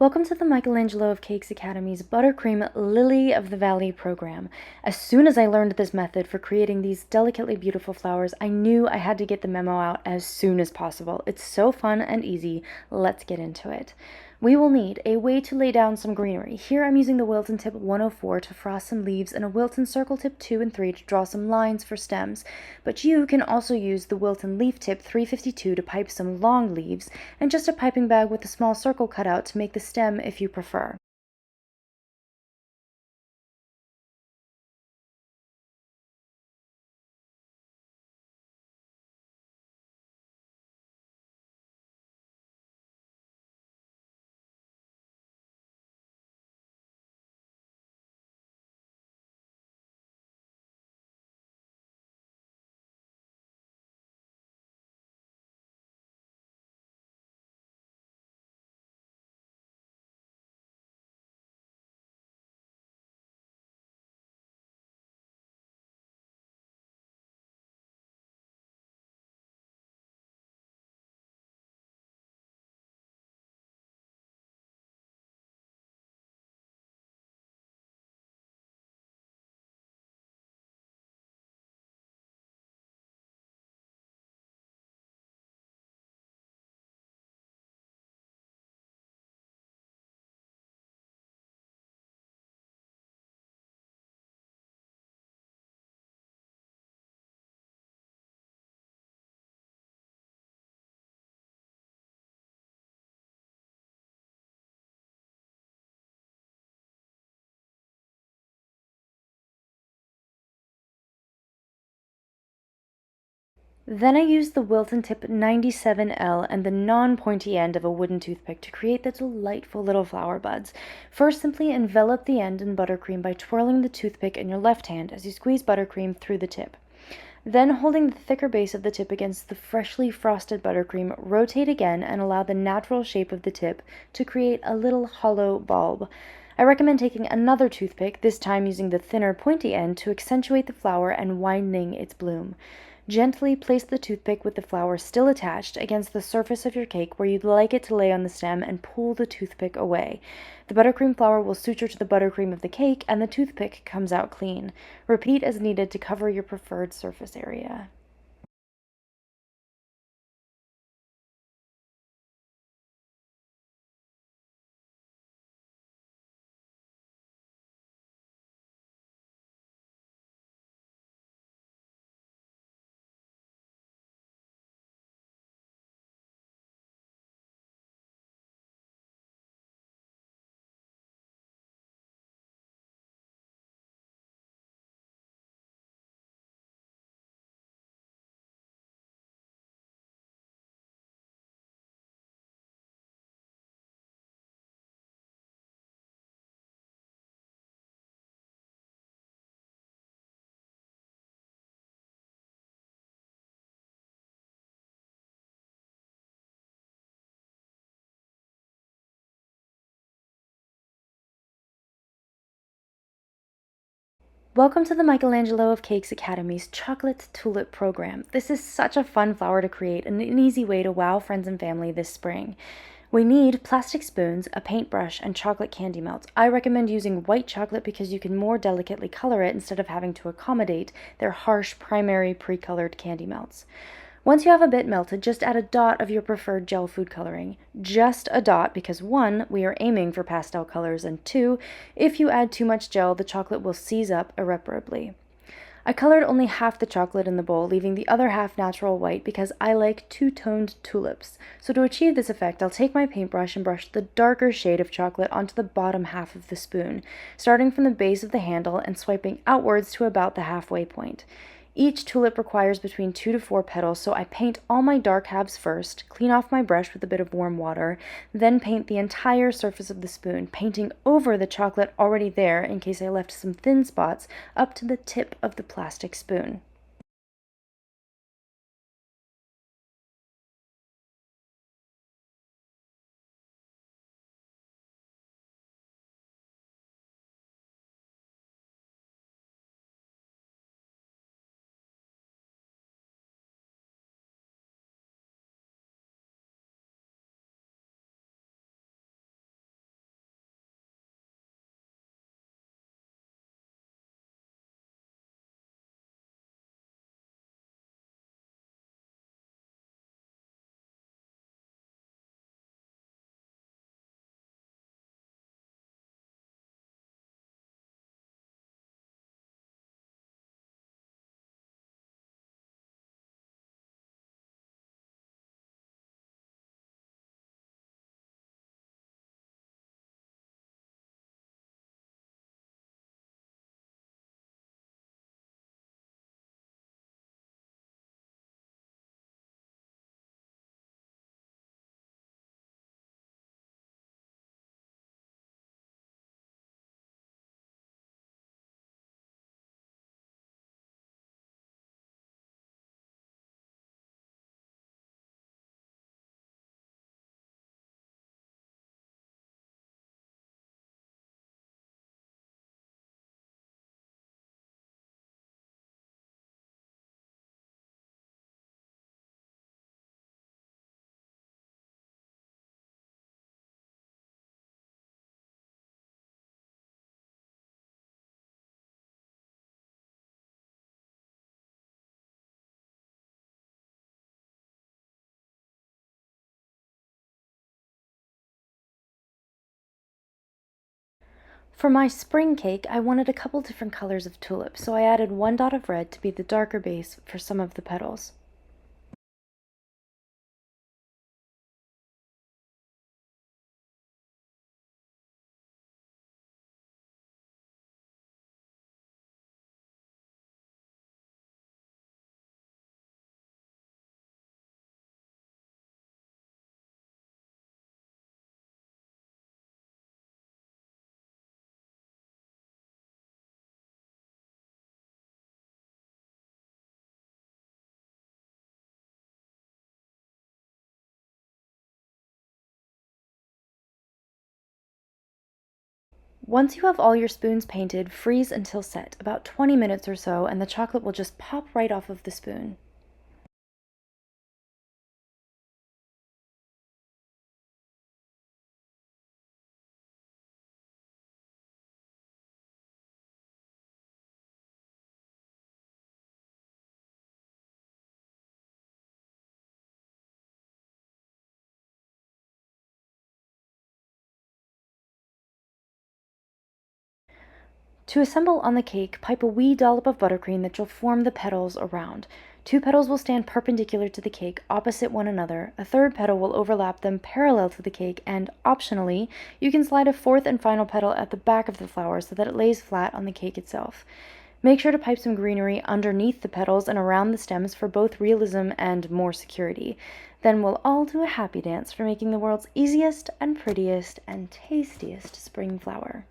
Welcome to the Michelangelo of Cakes Academy's Buttercream Lily of the Valley program. As soon as I learned this method for creating these delicately beautiful flowers, I knew I had to get the memo out as soon as possible. It's so fun and easy. Let's get into it. We will need a way to lay down some greenery. Here I'm using the Wilton Tip 104 to frost some leaves and a Wilton Circle Tip 2 and 3 to draw some lines for stems. But you can also use the Wilton Leaf Tip 352 to pipe some long leaves and just a piping bag with a small circle cut out to make the stem if you prefer. Then I used the Wilton Tip 97L and the non-pointy end of a wooden toothpick to create the delightful little flower buds. First, simply envelop the end in buttercream by twirling the toothpick in your left hand as you squeeze buttercream through the tip. Then, holding the thicker base of the tip against the freshly frosted buttercream, rotate again and allow the natural shape of the tip to create a little hollow bulb. I recommend taking another toothpick, this time using the thinner pointy end, to accentuate the flower and widening its bloom. Gently place the toothpick with the flower still attached against the surface of your cake where you'd like it to lay on the stem and pull the toothpick away. The buttercream flower will suture to the buttercream of the cake and the toothpick comes out clean. Repeat as needed to cover your preferred surface area. Welcome to the Michelangelo of Cakes Academy's Chocolate Tulip program. This is such a fun flower to create and an easy way to wow friends and family this spring. We need plastic spoons, a paintbrush, and chocolate candy melt. I recommend using white chocolate because you can more delicately color it instead of having to accommodate their harsh primary pre-colored candy melts. Once you have a bit melted, just add a dot of your preferred gel food coloring. Just a dot because 1, we are aiming for pastel colors, and 2, if you add too much gel, the chocolate will seize up irreparably. I colored only half the chocolate in the bowl, leaving the other half natural white because I like two-toned tulips. So to achieve this effect, I'll take my paintbrush and brush the darker shade of chocolate onto the bottom half of the spoon, starting from the base of the handle and swiping outwards to about the halfway point. Each tulip requires between 2 to 4 petals, so I paint all my dark halves first, clean off my brush with a bit of warm water, then paint the entire surface of the spoon, painting over the chocolate already there in case I left some thin spots up to the tip of the plastic spoon. For my spring cake, I wanted a couple different colors of tulips, so I added one dot of red to be the darker base for some of the petals. Once you have all your spoons painted, freeze until set, about 20 minutes or so, and the chocolate will just pop right off of the spoon. To assemble on the cake, pipe a wee dollop of buttercream that you'll form the petals around. Two petals will stand perpendicular to the cake, opposite one another. A third petal will overlap them parallel to the cake, and optionally, you can slide a fourth and final petal at the back of the flower so that it lays flat on the cake itself. Make sure to pipe some greenery underneath the petals and around the stems for both realism and more security. Then we'll all do a happy dance for making the world's easiest and prettiest and tastiest spring flower.